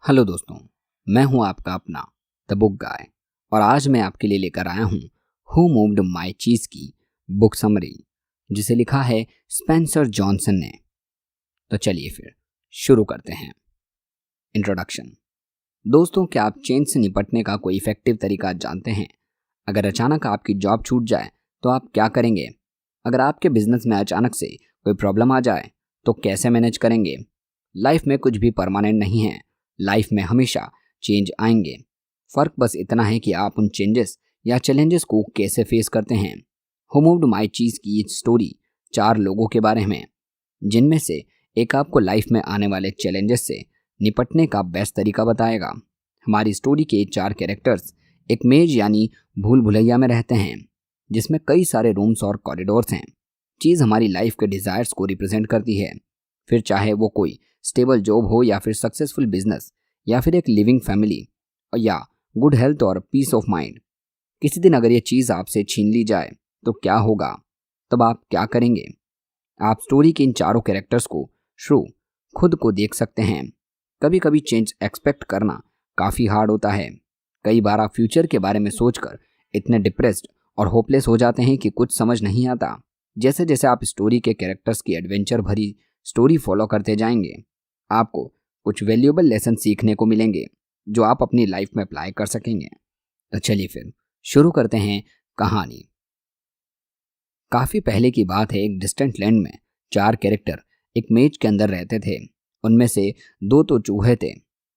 Hello दोस्तों, मैं हूं आपका अपना द बुक गाय और आज मैं आपके लिए लेकर आया हूं हु मूव्ड माय चीज की बुक समरी, जिसे लिखा है स्पेंसर जॉनसन ने। तो चलिए फिर शुरू करते हैं। इंट्रोडक्शन। दोस्तों, क्या आप चेंज से निपटने का कोई इफेक्टिव तरीका जानते हैं? अगर अचानक आपकी जॉब छूट जाए तो आप क्या करेंगे? अगर आपके बिजनेस में अचानक से कोई प्रॉब्लम आ जाए तो कैसे मैनेज करेंगे? लाइफ में कुछ भी परमानेंट नहीं है। लाइफ में हमेशा चेंज आएंगे। फर्क बस इतना है कि आप उन चेंजेस या चैलेंजेस को कैसे फेस करते हैं। हु मूव्ड माय चीज की ये स्टोरी 4 लोगों के बारे में, जिनमें से एक आपको लाइफ में आने वाले चैलेंजेस से निपटने का बेस्ट तरीका बताएगा। हमारी स्टोरी के 4 कैरेक्टर्स एक मेज यानी भूल भुलैया में रहते हैं, जिसमें कई सारे रूम्स और कॉरिडोर्स हैं। चीज़ हमारी लाइफ के डिज़ायर्स को रिप्रेजेंट करती है, फिर चाहे वो कोई स्टेबल जॉब हो या फिर सक्सेसफुल बिजनेस या फिर एक लिविंग फैमिली या गुड हेल्थ और पीस ऑफ माइंड। किसी दिन अगर ये चीज़ आपसे छीन ली जाए तो क्या होगा? तब आप क्या करेंगे? आप स्टोरी के इन चारों कैरेक्टर्स को थ्रू खुद को देख सकते हैं। कभी कभी चेंज एक्सपेक्ट करना काफ़ी हार्ड होता है। कई बार आप फ्यूचर के बारे में सोचकर इतने डिप्रेस्ड और होपलेस हो जाते हैं कि कुछ समझ नहीं आता। जैसे जैसे आप स्टोरी के कैरेक्टर्स की एडवेंचर भरी स्टोरी फॉलो करते जाएंगे, आपको कुछ वैल्यूएबल लेसन सीखने को मिलेंगे जो आप अपनी लाइफ में अप्लाई कर सकेंगे। तो चलिए फिर शुरू करते हैं कहानी। काफ़ी पहले की बात है। एक डिस्टेंट लैंड में 4 कैरेक्टर एक मेज के अंदर रहते थे। उनमें से 2 तो चूहे थे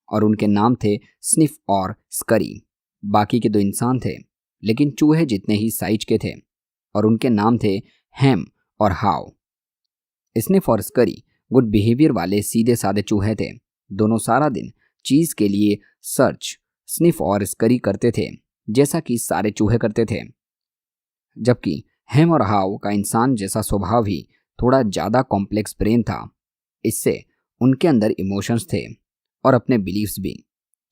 और उनके नाम थे स्निफ और स्करी। बाकी के 2 इंसान थे, लेकिन चूहे जितने ही साइज के थे, और उनके नाम थे हैम और हाव। स्निफ और स्करी गुड बिहेवियर वाले सीधे साधे चूहे थे। दोनों सारा दिन चीज़ के लिए सर्च स्निफ और स्करी करते थे, जैसा कि सारे चूहे करते थे। जबकि हैम और हाव का इंसान जैसा स्वभाव ही थोड़ा ज़्यादा कॉम्प्लेक्स ब्रेन था। इससे उनके अंदर इमोशंस थे और अपने बिलीव्स भी।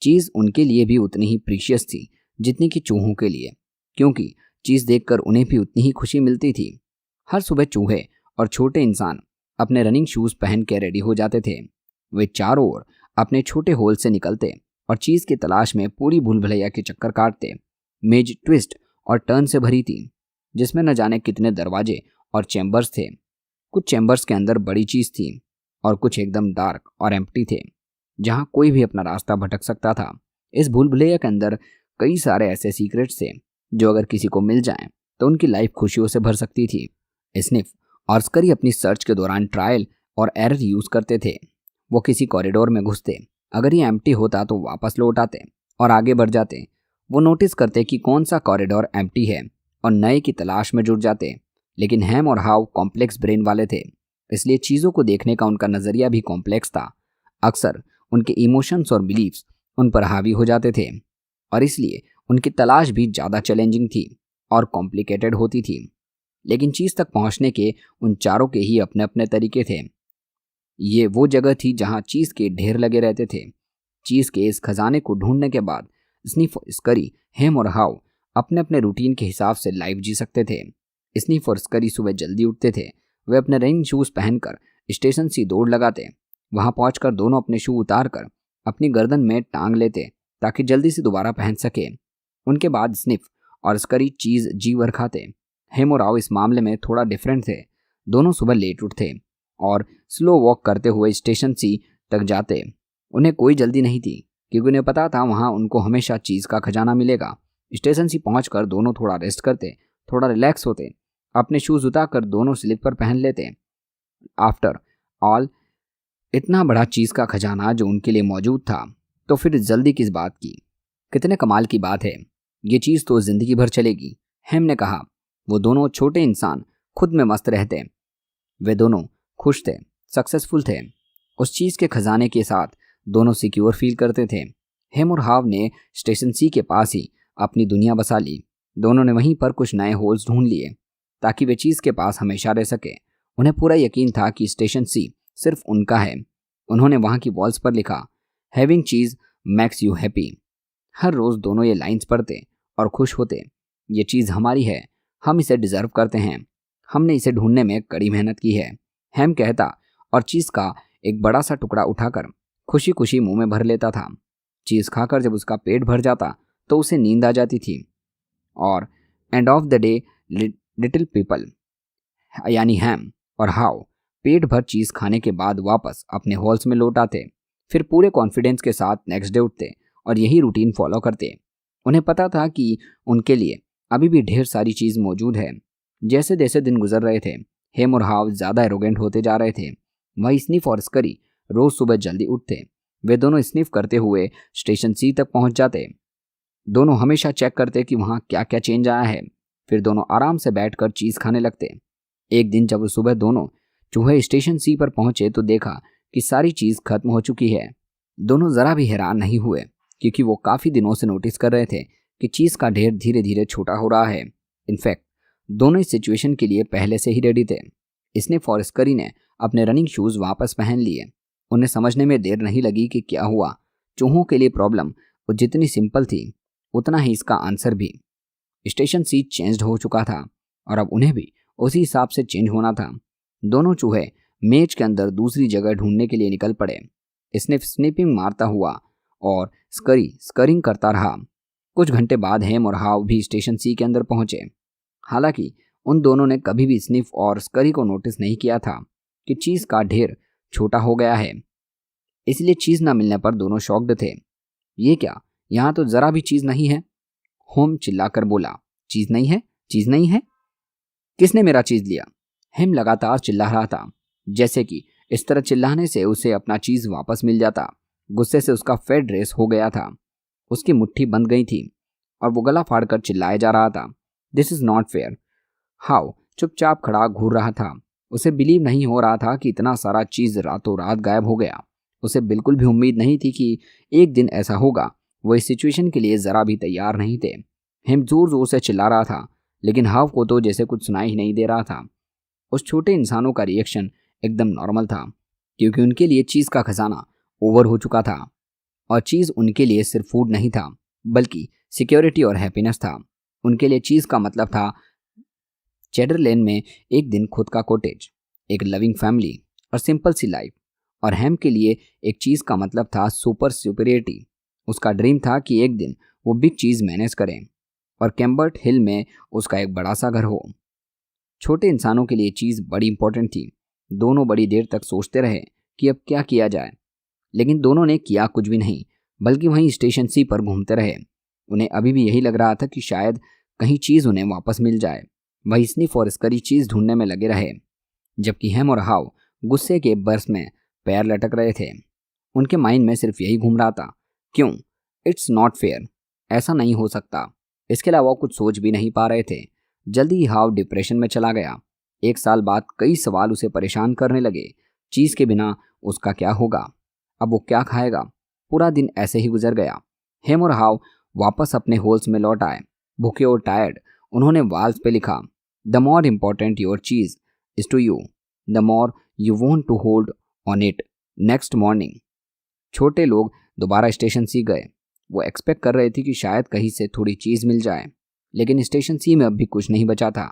चीज़ उनके लिए भी उतनी ही प्रीशियस थी जितनी कि चूहों के लिए, क्योंकि चीज़ देखकर उन्हें भी उतनी ही खुशी मिलती थी। हर सुबह चूहे और छोटे इंसान अपने रनिंग शूज़ पहन के रेडी हो जाते थे। वे चारों ओर अपने छोटे होल से निकलते और चीज़ की तलाश में पूरी भूल भुलैया के चक्कर काटते। मेज ट्विस्ट और टर्न से भरी थी, जिसमें न जाने कितने दरवाजे और चैम्बर्स थे। कुछ चैम्बर्स के अंदर बड़ी चीज़ थी और कुछ एकदम डार्क और एम्प्टी थे, जहाँ कोई भी अपना रास्ता भटक सकता था। इस भूल भुलैया के अंदर कई सारे ऐसे सीक्रेट्स थे जो अगर किसी को मिल जाएं तो उनकी लाइफ खुशियों से भर सकती थी। स्निफ और स्करी अपनी सर्च के दौरान ट्रायल और एरर यूज़ करते थे। वो किसी कॉरिडोर में घुसते, अगर ये एम्प्टी होता तो वापस लौट आते और आगे बढ़ जाते। वो नोटिस करते कि कौन सा कॉरिडोर एम्प्टी है और नए की तलाश में जुट जाते। लेकिन हैम और हाव कॉम्प्लेक्स ब्रेन वाले थे, इसलिए चीज़ों को देखने का उनका नज़रिया भी कॉम्प्लेक्स था। अक्सर उनके इमोशंस और बिलीव्स उन पर हावी हो जाते थे और इसलिए उनकी तलाश भी ज़्यादा चैलेंजिंग थी और कॉम्प्लिकेटेड होती थी। लेकिन चीज़ तक पहुंचने के उन चारों के ही अपने अपने तरीके थे। ये वो जगह थी जहां चीज़ के ढेर लगे रहते थे। चीज़ के इस खजाने को ढूंढने के बाद स्निफ, स्करी, हेम और हाव अपने अपने रूटीन के हिसाब से लाइफ जी सकते थे। स्निफ और स्करी सुबह जल्दी उठते थे। वे अपने रनिंग शूज़ पहनकर स्टेशन से दौड़ लगाते। वहां पहुंचकर दोनों अपने शू उतार कर अपनी गर्दन में टांग लेते ताकि जल्दी से दोबारा पहन सके। उनके बाद स्निफ और स्करी चीज़ जी भर खाते। हेम और हाव इस मामले में थोड़ा डिफरेंट थे। दोनों सुबह लेट उठते और स्लो वॉक करते हुए स्टेशन सी तक जाते। उन्हें कोई जल्दी नहीं थी, क्योंकि उन्हें पता था वहाँ उनको हमेशा चीज़ का खजाना मिलेगा। स्टेशन सी पहुंचकर दोनों थोड़ा रेस्ट करते, थोड़ा रिलैक्स होते, अपने शूज़ उतारकर दोनों स्लीपर पहन लेते। आफ्टर ऑल, इतना बड़ा चीज़ का खजाना जो उनके लिए मौजूद था, तो फिर जल्दी किस बात की? कितने कमाल की बात है, ये चीज़ तो ज़िंदगी भर चलेगी, हेम ने कहा। वो दोनों छोटे इंसान खुद में मस्त रहते। वे दोनों खुश थे, सक्सेसफुल थे। उस चीज़ के खजाने के साथ दोनों सिक्योर फील करते थे। हेम और हाव ने स्टेशन सी के पास ही अपनी दुनिया बसा ली। दोनों ने वहीं पर कुछ नए होल्स ढूंढ लिए ताकि वे चीज़ के पास हमेशा रह सके। उन्हें पूरा यकीन था कि स्टेशन सी सिर्फ उनका है। उन्होंने वहाँ की वॉल्स पर लिखा, having cheese makes you happy. हर रोज़ दोनों ये लाइंस पढ़ते और खुश होते। ये चीज़ हमारी है, हम इसे डिज़र्व करते हैं, हमने इसे ढूंढने में कड़ी मेहनत की है, हेम कहता और चीज़ का एक बड़ा सा टुकड़ा उठाकर खुशी खुशी मुंह में भर लेता था। चीज़ खाकर जब उसका पेट भर जाता तो उसे नींद आ जाती थी। और end of the day little people यानी हैम और हाउ पेट भर चीज़ खाने के बाद वापस अपने हॉल्स में लौट आते, फिर पूरे कॉन्फिडेंस के साथ नेक्स्ट डे उठते और यही रूटीन फॉलो करते। उन्हें पता था कि उनके लिए अभी भी ढेर सारी चीज़ मौजूद है। जैसे जैसे दिन गुजर रहे थे, हेम और हाव ज़्यादा एरोगेंट होते जा रहे थे। वही स्निफ और स्करी रोज़ सुबह जल्दी उठते। वे दोनों स्निफ करते हुए स्टेशन सी तक पहुंच जाते। दोनों हमेशा चेक करते कि वहाँ क्या क्या चेंज आया है। फिर दोनों आराम से बैठकर चीज़ खाने लगते। एक दिन जब सुबह दोनों चूहे स्टेशन सी पर पहुंचे तो देखा कि सारी चीज़ खत्म हो चुकी है। दोनों ज़रा भी हैरान नहीं हुए, क्योंकि वो काफ़ी दिनों से नोटिस कर रहे थे कि चीज़ का ढेर धीरे धीरे छोटा हो रहा है। इनफैक्ट दोनों इस सिचुएशन के लिए पहले से ही रेडी थे। स्निफ और स्करी ने अपने रनिंग शूज़ वापस पहन लिए। उन्हें समझने में देर नहीं लगी कि क्या हुआ। चूहों के लिए प्रॉब्लम जितनी सिंपल थी उतना ही इसका आंसर भी। स्टेशन सी चेंज्ड हो चुका था और अब उन्हें भी उसी हिसाब से चेंज होना था। दोनों चूहे मेज के अंदर दूसरी जगह ढूंढने के लिए निकल पड़े। स्निफ स्निपिंग मारता हुआ और स्करी स्करिंग करता रहा। कुछ घंटे बाद हेम और हाव भी स्टेशन सी के अंदर पहुंचे। हालांकि उन दोनों ने कभी भी स्निफ और स्करी को नोटिस नहीं किया था कि चीज़ का ढेर छोटा हो गया है। इसलिए चीज़ न मिलने पर दोनों शॉक्ड थे। ये क्या, यहाँ तो ज़रा भी चीज़ नहीं है। होम चिल्लाकर बोला, चीज़ नहीं है, चीज़ नहीं है, किसने मेरा चीज़ लिया? हेम लगातार चिल्ला रहा था, जैसे कि इस तरह चिल्लाने से उसे अपना चीज़ वापस मिल जाता। गुस्से से उसका फेड रेस हो गया था। उसकी मुट्ठी बंद गई थी और वो गला फाड़कर चिल्लाया जा रहा था, this is not fair. How चुपचाप खड़ा घूर रहा था। उसे बिलीव नहीं हो रहा था कि इतना सारा चीज़ रातों रात गायब हो गया। उसे बिल्कुल भी उम्मीद नहीं थी कि एक दिन ऐसा होगा। वो इस सिचुएशन के लिए ज़रा भी तैयार नहीं थे। हेम जोर जोर से चिल्ला रहा था, लेकिन हाव को तो जैसे कुछ सुनाई ही नहीं दे रहा था। उस छोटे इंसानों का रिएक्शन एकदम नॉर्मल था, क्योंकि उनके लिए चीज़ का खजाना ओवर हो चुका था और चीज़ उनके लिए सिर्फ फूड नहीं था, बल्कि सिक्योरिटी और हैप्पीनेस था। उनके लिए चीज़ का मतलब था चेडर लेन में एक दिन खुद का कॉटेज, एक लविंग फैमिली और सिंपल सी लाइफ। और हेम के लिए एक चीज़ का मतलब था सुपर सुपीरियरिटी। उसका ड्रीम था कि एक दिन वो बिग चीज़ मैनेज करें और कैम्बर्ट हिल में उसका एक बड़ा सा घर हो। छोटे इंसानों के लिए चीज़ बड़ी इंपॉर्टेंट थी। दोनों बड़ी देर तक सोचते रहे कि अब क्या किया जाए, लेकिन दोनों ने किया कुछ भी नहीं, बल्कि वहीं स्टेशन सी पर घूमते रहे। उन्हें अभी भी यही लग रहा था कि शायद कहीं चीज़ उन्हें वापस मिल जाए। वही स्निफ और स्करी चीज़ ढूंढने में लगे रहे, जबकि हेम और हाव गुस्से के बर्स में पैर लटक रहे थे। उनके माइंड में सिर्फ यही घूम रहा था, क्यों, इट्स नॉट फेयर, ऐसा नहीं हो सकता। इसके अलावा कुछ सोच भी नहीं पा रहे थे। जल्दी ही हाव डिप्रेशन में चला गया। एक साल बाद कई सवाल उसे परेशान करने लगे। चीज़ के बिना उसका क्या होगा, अब वो क्या खाएगा। पूरा दिन ऐसे ही गुजर गया। हेम और हाव वापस अपने होल्स में लौट आए, भूखे और टायर्ड। उन्होंने वाल्स पे लिखा, the more important your cheese is to you, the more you want to hold on to. Next morning छोटे लोग दोबारा स्टेशन सी गए। वो एक्सपेक्ट कर रहे थे कि शायद कहीं से थोड़ी चीज़ मिल जाए, लेकिन स्टेशन सी में अब भी कुछ नहीं बचा था।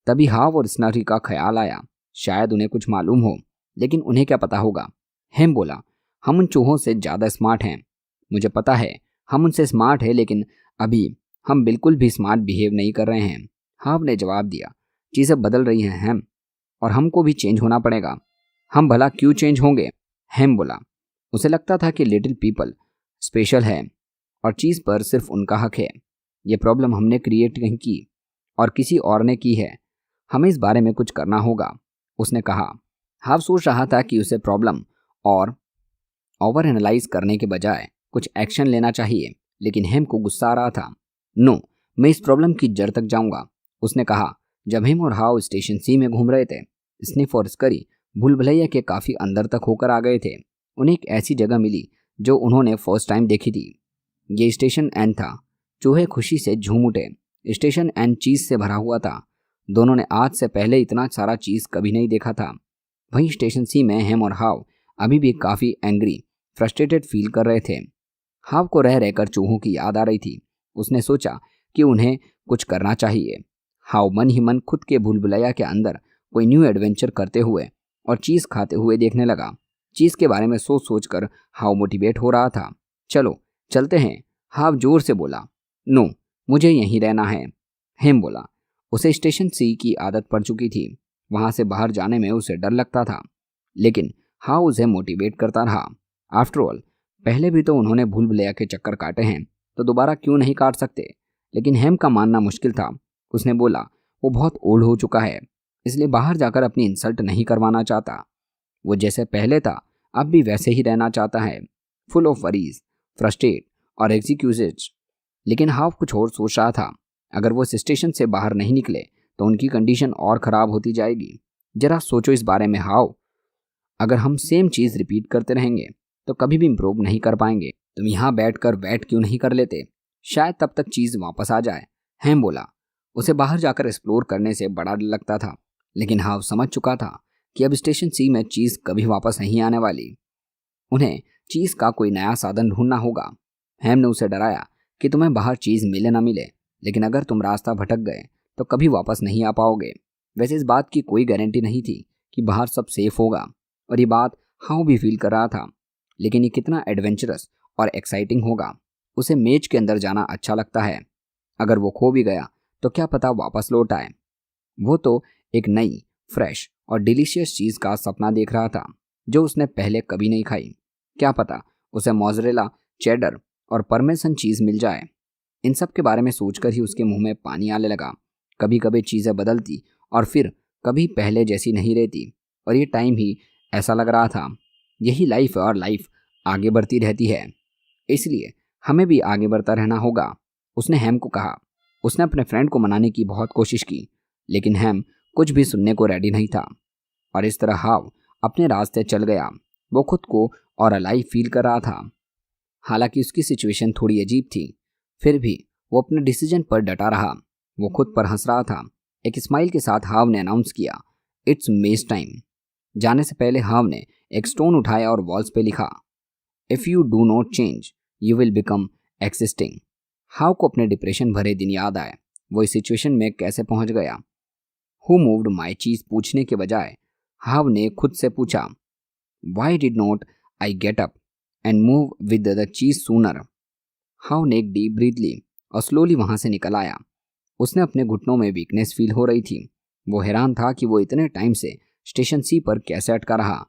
तभी हाव और स्नरी का ख्याल आया, शायद उन्हें कुछ मालूम हो, लेकिन उन्हें क्या पता होगा। हेम बोला, हम उन चूहों से ज़्यादा स्मार्ट हैं। मुझे पता है हम उनसे स्मार्ट हैं, लेकिन अभी हम बिल्कुल भी स्मार्ट बिहेव नहीं कर रहे हैं। हाव ने जवाब दिया, चीज़ें बदल रही हैं हेम, और हमको भी चेंज होना पड़ेगा। हम भला क्यों चेंज होंगे? हेम बोला, उसे लगता था कि लिटिल पीपल स्पेशल है और चीज़ पर सिर्फ उनका हक है। ये प्रॉब्लम हमने क्रिएट नहीं की और किसी और ने की है। हमें इस बारे में कुछ करना होगा, उसने कहा। हाव सोच रहा था कि उसे प्रॉब्लम और ओवर एनालाइज करने के बजाय कुछ एक्शन लेना चाहिए, लेकिन हेम को गुस्सा आ रहा था। नो, मैं इस प्रॉब्लम की जड़ तक जाऊंगा, उसने कहा। जब हेम और हाव स्टेशन सी में घूम रहे थे, स्निफ और स्करी भूल भुलैया के काफ़ी अंदर तक होकर आ गए थे। उन्हें एक ऐसी जगह मिली जो उन्होंने फर्स्ट टाइम देखी थी। ये स्टेशन एन था। चूहे खुशी से झूम उठे। स्टेशन एन चीज़ से भरा हुआ था। दोनों ने आज से पहले इतना सारा चीज़ कभी नहीं देखा था। वहीं स्टेशन सी में हेम और हाव अभी भी काफ़ी एंग्री, फ्रस्ट्रेटेड फील कर रहे थे। हाव को रह रहकर चूहों की याद आ रही थी। उसने सोचा कि उन्हें कुछ करना चाहिए। हाव मन ही मन खुद के भूल भुलैया के अंदर कोई न्यू एडवेंचर करते हुए और चीज़ खाते हुए देखने लगा। चीज़ के बारे में सोच सोच कर हाव मोटिवेट हो रहा था। चलो चलते हैं, हाव जोर से बोला। नो, मुझे यहीं रहना है, हेम बोला। उसे स्टेशन सी की आदत पड़ चुकी थी, वहां से बाहर जाने में उसे डर लगता था, लेकिन हाव उसे मोटिवेट करता रहा। आफ्टर ऑल, पहले भी तो उन्होंने भूल भुलैया के चक्कर काटे हैं, तो दोबारा क्यों नहीं काट सकते। लेकिन हेम का मानना मुश्किल था। उसने बोला वो बहुत ओल्ड हो चुका है, इसलिए बाहर जाकर अपनी इंसल्ट नहीं करवाना चाहता। वो जैसे पहले था अब भी वैसे ही रहना चाहता है, फुल ऑफ वरीज, फ्रस्ट्रेट और एग्जीक्यूजेज। लेकिन हाव कुछ और सोच रहा था। अगर वो इस स्टेशन से बाहर नहीं निकले तो उनकी कंडीशन और ख़राब होती जाएगी। जरा सोचो इस बारे में हाव, अगर हम सेम चीज़ रिपीट करते रहेंगे तो कभी भी इम्प्रूव नहीं कर पाएंगे। तुम यहाँ बैठकर वेट क्यों नहीं कर लेते, शायद तब तक चीज़ वापस आ जाए, हेम बोला। उसे बाहर जाकर एक्सप्लोर करने से बड़ा डर लगता था, लेकिन हाव समझ चुका था कि अब स्टेशन सी में चीज़ कभी वापस नहीं आने वाली। उन्हें चीज़ का कोई नया साधन ढूंढना होगा। हेम ने उसे डराया कि तुम्हें बाहर चीज़ मिले ना मिले, लेकिन अगर तुम रास्ता भटक गए तो कभी वापस नहीं आ पाओगे। वैसे इस बात की कोई गारंटी नहीं थी कि बाहर सब सेफ होगा, और ये बात हाउ भी फील कर रहा था। लेकिन ये कितना एडवेंचरस और एक्साइटिंग होगा। उसे मेज के अंदर जाना अच्छा लगता है। अगर वो खो भी गया तो क्या पता वापस लौट आए। वो तो एक नई, फ्रेश और डिलीशियस चीज़ का सपना देख रहा था जो उसने पहले कभी नहीं खाई। क्या पता उसे मोज़रेला, चेडर और परमेसन चीज़ मिल जाए। इन सब के बारे में सोचकर ही उसके मुंह में पानी आने लगा। कभी कभी चीज़ें बदलती और फिर कभी पहले जैसी नहीं रहती, और ये टाइम ही ऐसा लग रहा था। यही लाइफ है और लाइफ आगे बढ़ती रहती है, इसलिए हमें भी आगे बढ़ता रहना होगा, उसने हेम को कहा। उसने अपने फ्रेंड को मनाने की बहुत कोशिश की, लेकिन हेम कुछ भी सुनने को रेडी नहीं था। और इस तरह हाव अपने रास्ते चल गया। वो खुद को और अलाइव फील कर रहा था। हालांकि उसकी सिचुएशन थोड़ी अजीब थी, फिर भी वो अपने डिसीजन पर डटा रहा। वो खुद पर हंस रहा था। एक स्माइल के साथ हाव ने अनाउंस किया, इट्स मेज टाइम। जाने से पहले हाव ने एक स्टोन उठाया और वॉल्स पे लिखा, if you do not change you will become existing. Haw को अपने डिप्रेशन भरे दिन याद आए। वो इस सिचुएशन में कैसे पहुंच गया। हु मूव्ड माई चीज पूछने के बजाय हाव ने खुद से पूछा, why did not I get up and move with the चीज सूनर। हाव ने एक डीप ब्रीथ ली और स्लोली वहां से निकल आया। उसने अपने घुटनों में वीकनेस फील हो रही थी। वो हैरान था कि वो इतने टाइम से स्टेशन सी पर कैसे अटका रहा।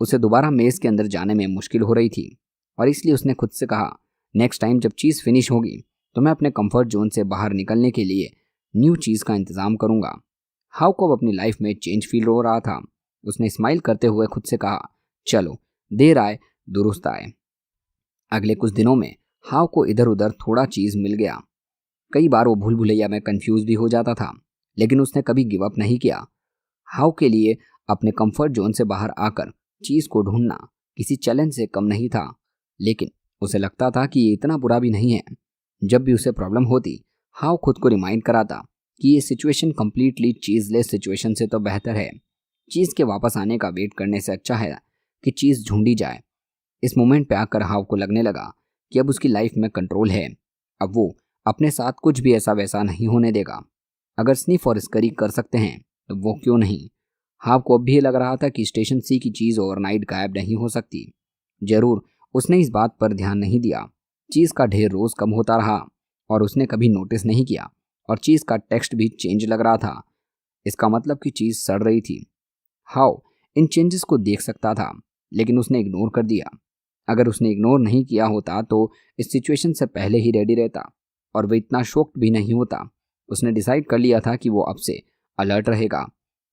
उसे दोबारा मेज के अंदर जाने में मुश्किल हो रही थी, और इसलिए उसने खुद से कहा, नेक्स्ट टाइम जब चीज़ फिनिश होगी तो मैं अपने कंफर्ट जोन से बाहर निकलने के लिए न्यू चीज़ का इंतज़ाम करूंगा। हाउ को अब अपनी लाइफ में चेंज फील हो रहा था। उसने स्माइल करते हुए खुद से कहा, चलो देर आए दुरुस्त आए। अगले कुछ दिनों में हाव को इधर उधर थोड़ा चीज़ मिल गया। कई बार वो भूल भुलैया में कंफ्यूज भी हो जाता था, लेकिन उसने कभी गिव अप नहीं किया। हाव के लिए अपने कंफर्ट जोन से बाहर आकर चीज़ को ढूंढना किसी चैलेंज से कम नहीं था, लेकिन उसे लगता था कि ये इतना बुरा भी नहीं है। जब भी उसे प्रॉब्लम होती, हाव खुद को रिमाइंड कराता कि ये सिचुएशन कंप्लीटली चीज़लेस सिचुएशन से तो बेहतर है। चीज़ के वापस आने का वेट करने से अच्छा है कि चीज़ ढूंढी जाए। इस मोमेंट पे आकर हाव को लगने लगा कि अब उसकी लाइफ में कंट्रोल है। अब वो अपने साथ कुछ भी ऐसा वैसा नहीं होने देगा। अगर स्निफ और स्करी कर सकते हैं तो वो क्यों नहीं। हाव को अब भी लग रहा था कि स्टेशन सी की चीज़ ओवरनाइट गायब नहीं हो सकती। जरूर उसने इस बात पर ध्यान नहीं दिया। चीज़ का ढेर रोज़ कम होता रहा और उसने कभी नोटिस नहीं किया, और चीज़ का टेक्स्ट भी चेंज लग रहा था। इसका मतलब कि चीज़ सड़ रही थी। हाउ इन चेंजेस को देख सकता था, लेकिन उसने इग्नोर कर दिया। अगर उसने इग्नोर नहीं किया होता तो इस सिचुएशन से पहले ही रेडी रहता, और वह इतना शॉक्ड भी नहीं होता। उसने डिसाइड कर लिया था कि वो अब से अलर्ट रहेगा।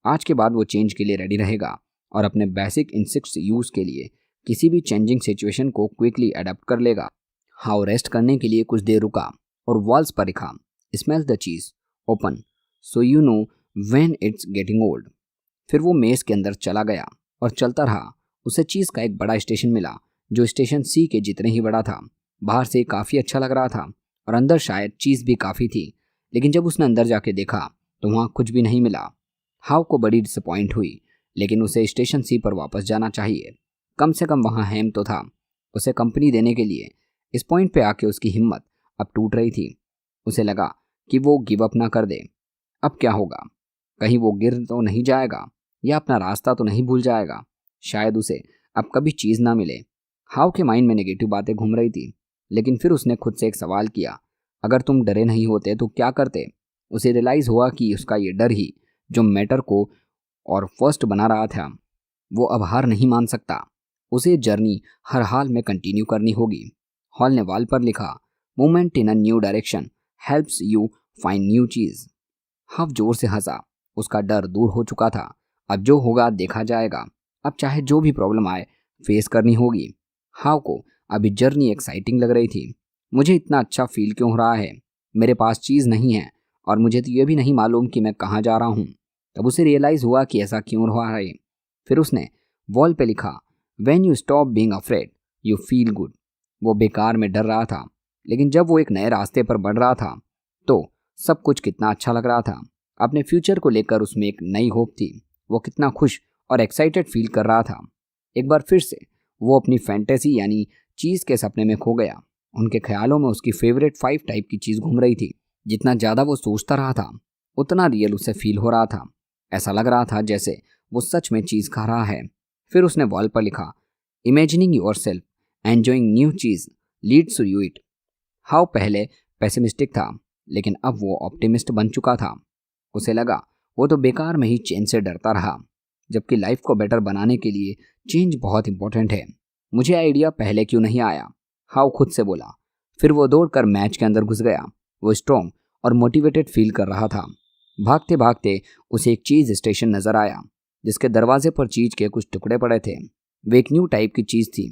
आज के बाद वो चेंज के लिए रेडी रहेगा और अपने बेसिक इंस्टिंक्ट्स यूज़ के लिए किसी भी चेंजिंग सिचुएशन को क्विकली अडेप्ट कर लेगा। हाउ रेस्ट करने के लिए कुछ देर रुका और वॉल्स पर लिखा, स्मेल द चीज open so you know when it's getting old. फिर वो मेज के अंदर चला गया और चलता रहा। उसे चीज़ का एक बड़ा स्टेशन मिला जो स्टेशन सी के जितने ही बड़ा था। बाहर से काफ़ी अच्छा लग रहा था और अंदर शायद चीज़ भी काफ़ी थी, लेकिन जब उसने अंदर जाके देखा तो वहाँ कुछ भी नहीं मिला। हाउ को बड़ी डिसअपॉइंट हुई, लेकिन उसे स्टेशन सी पर वापस जाना चाहिए। कम से कम वहाँ हेम तो था उसे कंपनी देने के लिए। इस पॉइंट पे आके उसकी हिम्मत अब टूट रही थी। उसे लगा कि वो गिव अप ना कर दे। अब क्या होगा, कहीं वो गिर तो नहीं जाएगा या अपना रास्ता तो नहीं भूल जाएगा। शायद उसे अब कभी चीज़ ना मिले। हाव के माइंड में नेगेटिव बातें घूम रही थी, लेकिन फिर उसने खुद से एक सवाल किया, अगर तुम डरे नहीं होते तो क्या करते। उसे रियलाइज़ हुआ कि उसका ये डर ही जो मैटर को और फर्स्ट बना रहा था। वो अब हार नहीं मान सकता, उसे जर्नी हर हाल में कंटिन्यू करनी होगी। हॉल ने वॉल पर लिखा, movement in a new direction helps you find new cheese. Haw जोर से हंसा, उसका डर दूर हो चुका था। अब जो होगा देखा जाएगा, अब चाहे जो भी प्रॉब्लम आए फेस करनी होगी। हाव को अभी जर्नी एक्साइटिंग लग रही थी। मुझे इतना अच्छा फील क्यों हो रहा है, मेरे पास चीज़ नहीं है और मुझे तो ये भी नहीं मालूम कि मैं कहाँ जा रहा हूँ। तब उसे रियलाइज़ हुआ कि ऐसा क्यों हो रहा है। फिर उसने वॉल पे लिखा, when you stop being afraid you feel good. वो बेकार में डर रहा था, लेकिन जब वो एक नए रास्ते पर बढ़ रहा था तो सब कुछ कितना अच्छा लग रहा था। अपने फ्यूचर को लेकर उसमें एक नई होप थी। वो कितना खुश और एक्साइटेड फील कर रहा था। एक बार फिर से वो अपनी फैंटेसी यानी चीज़ के सपने में खो गया। उनके ख्यालों में उसकी फेवरेट 5 टाइप की चीज़ घूम रही थी। जितना ज़्यादा वो सोचता रहा था उतना रियल उसे फील हो रहा था। ऐसा लग रहा था जैसे वो सच में चीज़ खा रहा है। फिर उसने वॉल पर लिखा, imagining yourself enjoying new cheese leads to you it. Haw पहले पेसिमिस्टिक था, लेकिन अब वो ऑप्टिमिस्ट बन चुका था। उसे लगा वो तो बेकार में ही चेंज से डरता रहा, जबकि लाइफ को बेटर बनाने के लिए चेंज बहुत इंपॉर्टेंट है। मुझे आइडिया पहले क्यों नहीं आया, हाउ खुद से बोला। फिर वो दौड़कर मैच के अंदर घुस गया। वो स्ट्रॉन्ग और मोटिवेटेड फील कर रहा था। भागते भागते उसे एक चीज़ स्टेशन नज़र आया, जिसके दरवाजे पर चीज़ के कुछ टुकड़े पड़े थे। वे एक न्यू टाइप की चीज़ थी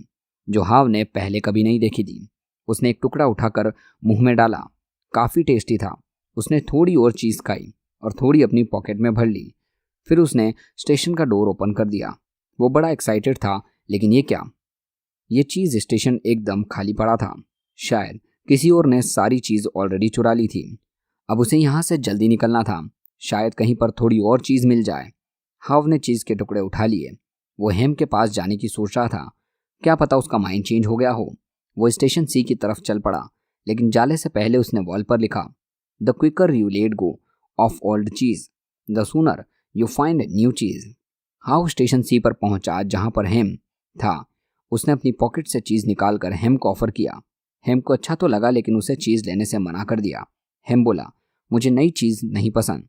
जो हाव ने पहले कभी नहीं देखी थी। उसने एक टुकड़ा उठाकर मुंह में डाला। काफ़ी टेस्टी था। उसने थोड़ी और चीज़ खाई और थोड़ी अपनी पॉकेट में भर ली। फिर उसने स्टेशन का डोर ओपन कर दिया। वो बड़ा एक्साइटेड था, लेकिन ये क्या, ये चीज़ स्टेशन एकदम खाली पड़ा था। शायद किसी और ने सारी चीज़ ऑलरेडी चुरा ली थी। अब उसे यहाँ से जल्दी निकलना था, शायद कहीं पर थोड़ी और चीज़ मिल जाए। हाव ने चीज़ के टुकड़े उठा लिए। वो हेम के पास जाने की सोच रहा था। क्या पता उसका माइंड चेंज हो गया हो। वो स्टेशन सी की तरफ चल पड़ा, लेकिन जाने से पहले उसने वॉल पर लिखा, the quicker you let go of old cheese the sooner you find new cheese. Haw station C पर पहुंचा जहां पर हेम था। उसने अपनी पॉकेट से चीज़ निकालकर हेम को ऑफर किया। हेम को अच्छा तो लगा, लेकिन उसे चीज़ लेने से मना कर दिया। हेम बोला, मुझे नई चीज़ नहीं पसंद,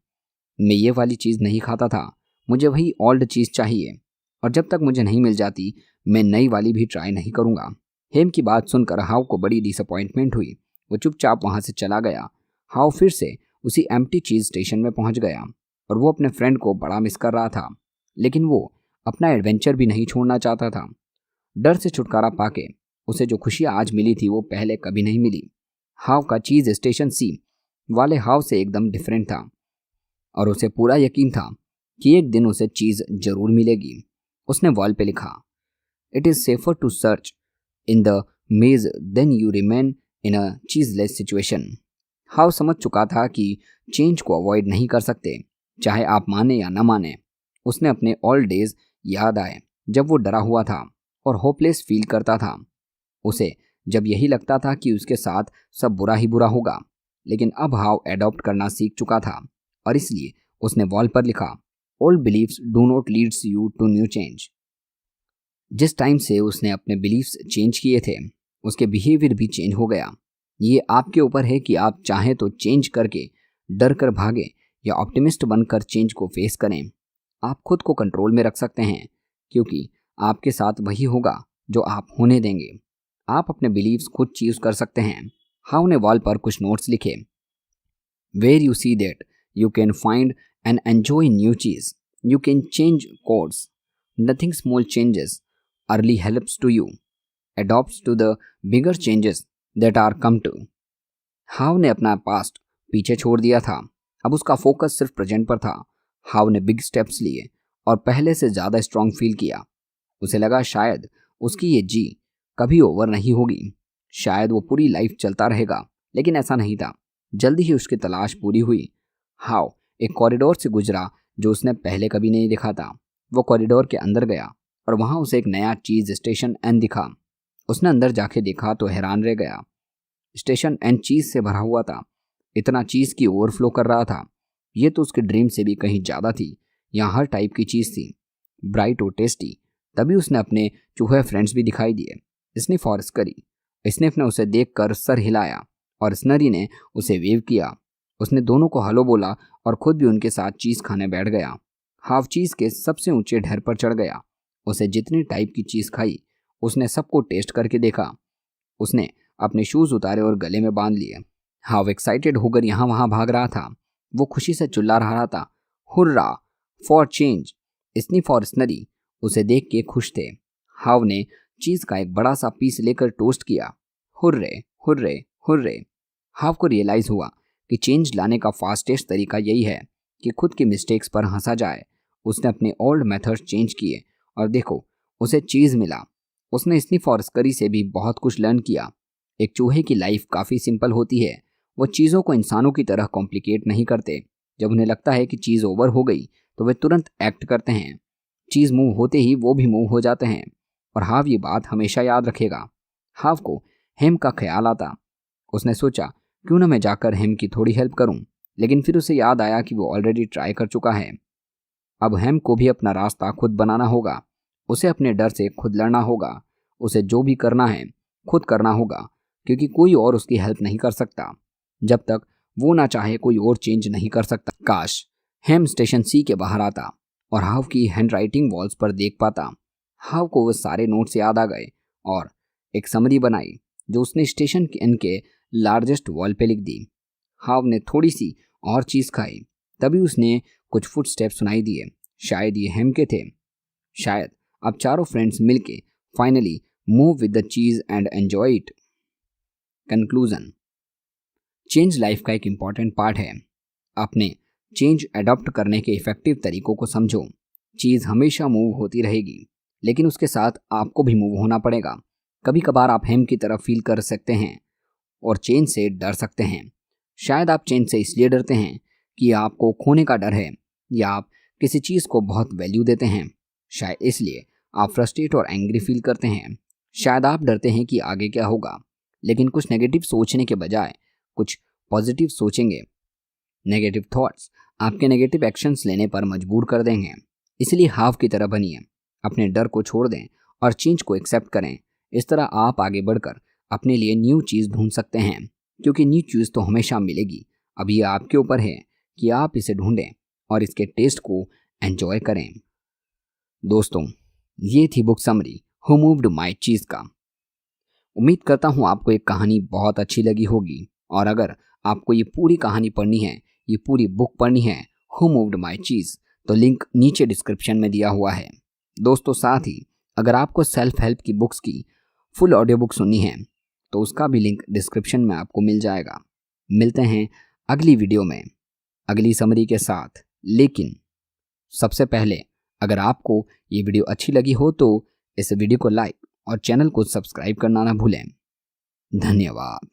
मैं ये वाली चीज़ नहीं खाता था, मुझे वही ओल्ड चीज़ चाहिए, और जब तक मुझे नहीं मिल जाती मैं नई वाली भी ट्राई नहीं करूँगा। हेम की बात सुनकर हाव को बड़ी डिसअपॉइंटमेंट हुई। वो चुपचाप वहाँ से चला गया। हाव फिर से उसी एम्प्टी चीज़ स्टेशन में पहुँच गया और वो अपने फ्रेंड को बड़ा मिस कर रहा था, लेकिन वो अपना एडवेंचर भी नहीं छोड़ना चाहता था। डर से छुटकारा पाके उसे जो खुशियाँ आज मिली थी वो पहले कभी नहीं मिली। हाव का चीज़ स्टेशन सी वाले हाव से एकदम डिफरेंट था और उसे पूरा यकीन था कि एक दिन उसे चीज़ जरूर मिलेगी। उसने वॉल पे लिखा, it is safer to search in the maze then you remain in a cheeseless situation. Haw समझ चुका था कि चेंज को अवॉइड नहीं कर सकते, चाहे आप माने या न माने। उसने अपने ओल्ड डेज याद आए जब वो डरा हुआ था और होपलेस फील करता था। उसे जब यही लगता था कि उसके साथ सब बुरा ही बुरा होगा, लेकिन अब हाव एडॉप्ट करना सीख चुका था और इसलिए उसने वॉल पर लिखा, old beliefs do not leads you to new change. जिस टाइम से उसने अपने बिलीव्स चेंज किए थे उसके बिहेवियर भी चेंज हो गया। ये आपके ऊपर है कि आप चाहें तो चेंज करके डर कर भागें या ऑप्टिमिस्ट बनकर चेंज को फेस करें। आप खुद को कंट्रोल में रख सकते हैं, क्योंकि आपके साथ वही होगा जो आप होने देंगे। आप अपने बिलीव्स खुद चूज कर सकते हैं। हाउ ने वॉल पर कुछ नोट्स लिखे, where you see that you can find and enjoy new cheese, you can change course, nothing small changes early helps to you, adopts to the bigger changes that are come to। Haw ने अपना past पीछे छोड़ दिया था, अब उसका focus सिर्फ present पर था। हाव ने बिग स्टेप्स लिए और पहले से ज़्यादा स्ट्रांग फील किया। उसे लगा शायद उसकी ये जी कभी ओवर नहीं होगी, शायद वो पूरी लाइफ चलता रहेगा, लेकिन ऐसा नहीं था। जल्दी ही उसकी तलाश पूरी हुई। हाव एक कॉरिडोर से गुजरा जो उसने पहले कभी नहीं देखा था। वो कॉरिडोर के अंदर गया और वहाँ उसे एक नया चीज़ स्टेशन एन दिखा। उसने अंदर जाके देखा तो हैरान रह गया। स्टेशन एन चीज़ से भरा हुआ था, इतना चीज़ की ओवरफ्लो कर रहा था। ये तो उसके ड्रीम से भी कहीं ज़्यादा थी। यहाँ हर टाइप की चीज़ थी, ब्राइट और टेस्टी, तभी उसने अपने चूहे फ्रेंड्स भी दिखाई दिए। स्निफ और स्करी। स्निफ ने उसे देखकर सर हिलाया और स्नरी ने उसे वेव किया। उसने दोनों को हेलो बोला और खुद भी उनके साथ चीज़ खाने बैठ गया। हाफ चीज़ के सबसे ऊंचे ढेर पर चढ़ गया। उसे जितनी टाइप की चीज़ खाई उसने सबको टेस्ट करके देखा। उसने अपने शूज़ उतारे और गले में बांध लिए। हाफ एक्साइटेड होकर यहाँ वहाँ भाग रहा था। वो खुशी से चिल्ला रहा था, हुर्रा फॉर चेंज। स्निफ और स्नरी उसे देख के खुश थे। हाव ने चीज़ का एक बड़ा सा पीस लेकर टोस्ट किया। Hurray hurray hurray. हाव को रियलाइज़ हुआ कि चेंज लाने का फास्टेस्ट तरीका यही है कि खुद की मिस्टेक्स पर हंसा जाए। उसने अपने ओल्ड मेथड्स चेंज किए और देखो उसे चीज़ मिला। उसने स्निफ और स्करी से भी बहुत कुछ लर्न किया। एक चूहे की लाइफ काफ़ी सिंपल होती है। वो चीज़ों को इंसानों की तरह कॉम्प्लिकेट नहीं करते। जब उन्हें लगता है कि चीज़ ओवर हो गई तो वे तुरंत एक्ट करते हैं। चीज़ मूव होते ही वो भी मूव हो जाते हैं। और हाव ये बात हमेशा याद रखेगा। हाव को हेम का ख्याल आता। उसने सोचा क्यों ना मैं जाकर हेम की थोड़ी हेल्प करूं, लेकिन फिर उसे याद आया कि वो ऑलरेडी ट्राई कर चुका है। अब हेम को भी अपना रास्ता खुद बनाना होगा। उसे अपने डर से खुद लड़ना होगा। उसे जो भी करना है खुद करना होगा, क्योंकि कोई और उसकी हेल्प नहीं कर सकता। जब तक वो ना चाहे कोई और चेंज नहीं कर सकता। काश हेम स्टेशन सी के बाहर आता और हाव की हैंडराइटिंग वॉल्स पर देख पाता। हाव को वो सारे नोट्स याद आ गए और एक समरी बनाई जो उसने स्टेशन के लार्जेस्ट वॉल पे लिख दी। हाव ने थोड़ी सी और चीज़ खाई। तभी उसने कुछ फुटस्टेप सुनाई दिए। शायद ये हेम के थे। शायद अब चारों फ्रेंड्स मिलके finally move with the cheese and enjoy it. Conclusion. Change life का एक इम्पॉर्टेंट पार्ट है। अपने चेंज अडॉप्ट करने के इफ़ेक्टिव तरीकों को समझो। चीज़ हमेशा मूव होती रहेगी, लेकिन उसके साथ आपको भी मूव होना पड़ेगा। कभी कभार आप हेम की तरफ फील कर सकते हैं और चेंज से डर सकते हैं। शायद आप चेंज से इसलिए डरते हैं कि आपको खोने का डर है, या आप किसी चीज़ को बहुत वैल्यू देते हैं। शायद इसलिए आप फ्रस्ट्रेट और एंग्री फील करते हैं। शायद आप डरते हैं कि आगे क्या होगा, लेकिन कुछ नेगेटिव सोचने के बजाय कुछ पॉजिटिव सोचेंगे। नेगेटिव थॉट्स आपके नेगेटिव एक्शंस लेने पर मजबूर कर देंगे। इसलिए हाव की तरह बनिए। अपने डर को छोड़ दें और चेंज को एक्सेप्ट करें। इस तरह आप आगे बढ़कर अपने लिए न्यू चीज़ ढूंढ सकते हैं, क्योंकि न्यू चीज़ तो हमेशा मिलेगी। अब ये आपके ऊपर है कि आप इसे ढूंढें और इसके टेस्ट को एंजॉय करें। दोस्तों, ये थी book summary who moved my cheese का। उम्मीद करता हूँ आपको एक कहानी बहुत अच्छी लगी होगी, और अगर आपको ये पूरी कहानी पढ़नी है, ये पूरी बुक पढ़नी है हु मूव्ड माय चीज़, तो लिंक नीचे डिस्क्रिप्शन में दिया हुआ है। दोस्तों, साथ ही अगर आपको सेल्फ हेल्प की बुक्स की फुल ऑडियो बुक सुननी है तो उसका भी लिंक डिस्क्रिप्शन में आपको मिल जाएगा। मिलते हैं अगली वीडियो में अगली समरी के साथ। लेकिन सबसे पहले, अगर आपको ये वीडियो अच्छी लगी हो तो इस वीडियो को लाइक और चैनल को सब्सक्राइब करना ना भूलें। धन्यवाद।